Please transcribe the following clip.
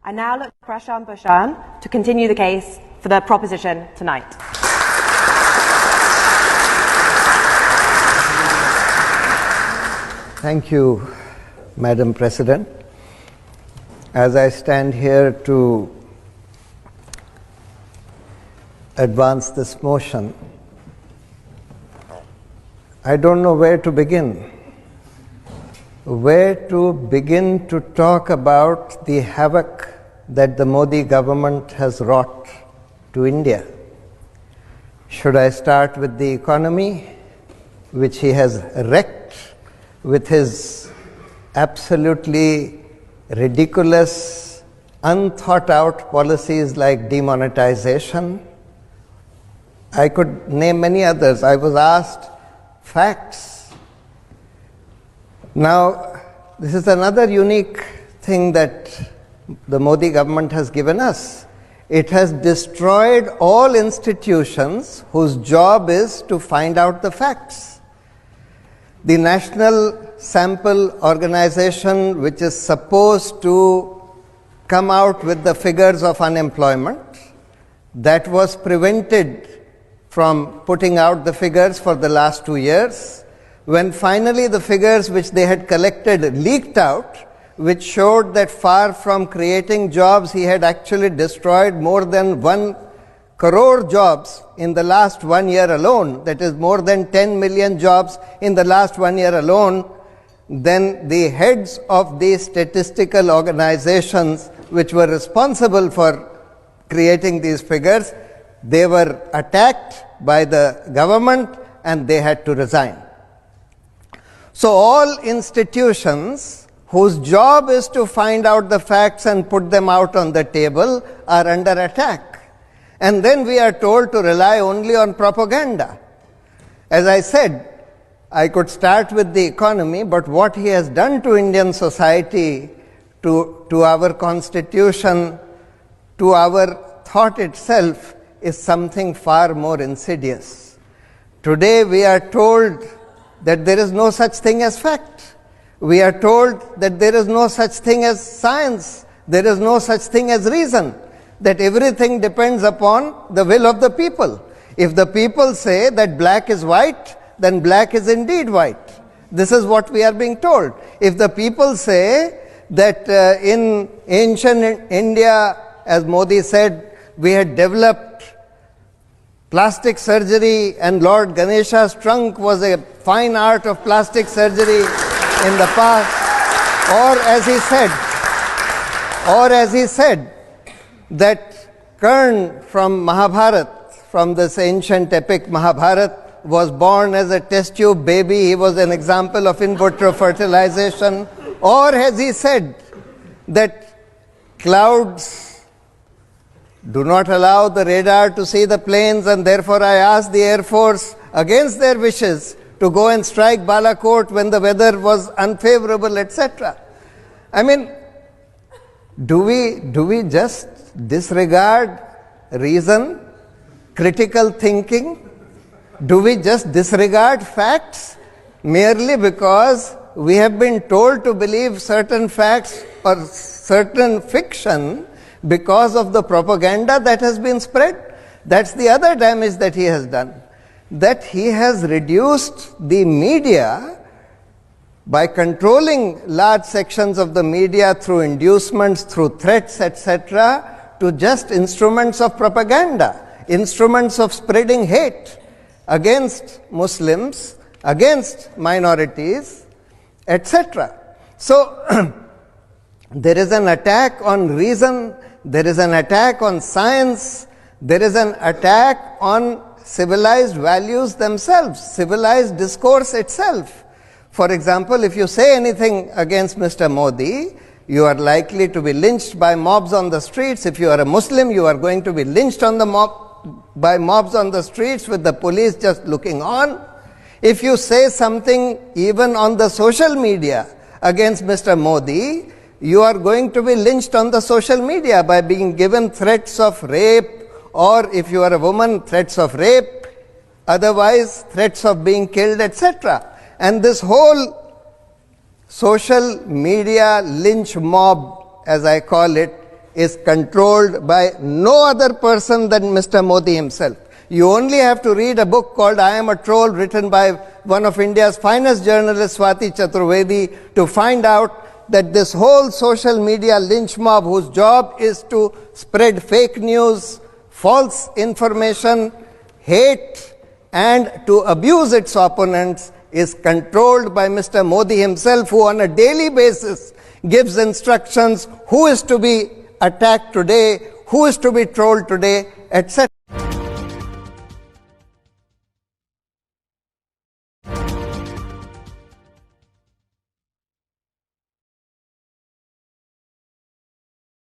I now look to Prashant Bhushan to continue the case for the proposition tonight. Thank you, Madam President. As I stand here to advance this motion, I don't know where to begin. Where to begin to talk about the havoc that the Modi government has wrought to India. Should I start with the economy, which he has wrecked with his absolutely ridiculous, unthought out policies like demonetization? I could name many others. I was asked facts. Now, this is another unique thing that the Modi government has given us. It has destroyed all institutions whose job is to find out the facts. The National Sample Organization, which is supposed to come out with the figures of unemployment, that was prevented from putting out the figures for the last 2 years. When finally the figures which they had collected leaked out, which showed that far from creating jobs, he had actually destroyed more than 1 crore jobs in the last 1 year alone, that is more than 10 million jobs in the last 1 year alone, then the heads of the statistical organizations which were responsible for creating these figures, they were attacked by the government and they had to resign. So all institutions whose job is to find out the facts and put them out on the table are under attack. And then we are told to rely only on propaganda. As I said, I could start with the economy, but what he has done to Indian society, to our constitution, to our thought itself, is something far more insidious. Today we are told that there is no such thing as fact. We are told that there is no such thing as science. There is no such thing as reason. That everything depends upon the will of the people. If the people say that black is white, then black is indeed white. This is what we are being told. If the people say that in ancient India, as Modi said, we had developed plastic surgery and Lord Ganesha's trunk was a fine art of plastic surgery in the past, or as he said, that Karna from Mahabharata, from this ancient epic Mahabharata, was born as a test tube baby. He was an example of in vitro fertilization. Or as he said, that clouds do not allow the radar to see the planes, and therefore I asked the Air Force, against their wishes, to go and strike Balakot when the weather was unfavorable, etc. I mean, do we just disregard reason, critical thinking? Do we just disregard facts merely because we have been told to believe certain facts or certain fiction because of the propaganda that has been spread? That's the other damage that he has done. That he has reduced the media by controlling large sections of the media through inducements, through threats, etc., to just instruments of propaganda, instruments of spreading hate against Muslims, against minorities, etc. So, there is an attack on reason, there is an attack on science, there is an attack on civilized values themselves, civilized discourse itself. For example, if you say anything against Mr. Modi, you are likely to be lynched by mobs on the streets. If you are a Muslim, you are going to be lynched by mobs on the streets with the police just looking on. If you say something even on the social media against Mr. Modi, you are going to be lynched on the social media by being given threats of rape, or if you are a woman, threats of rape, otherwise threats of being killed, etc. And this whole social media lynch mob, as I call it, is controlled by no other person than Mr. Modi himself. You only have to read a book called I Am a Troll, written by one of India's finest journalists, Swati Chaturvedi, to find out that this whole social media lynch mob, whose job is to spread fake news, false information, hate, and to abuse its opponents, is controlled by Mr. Modi himself, who on a daily basis gives instructions who is to be attacked today, who is to be trolled today, etc.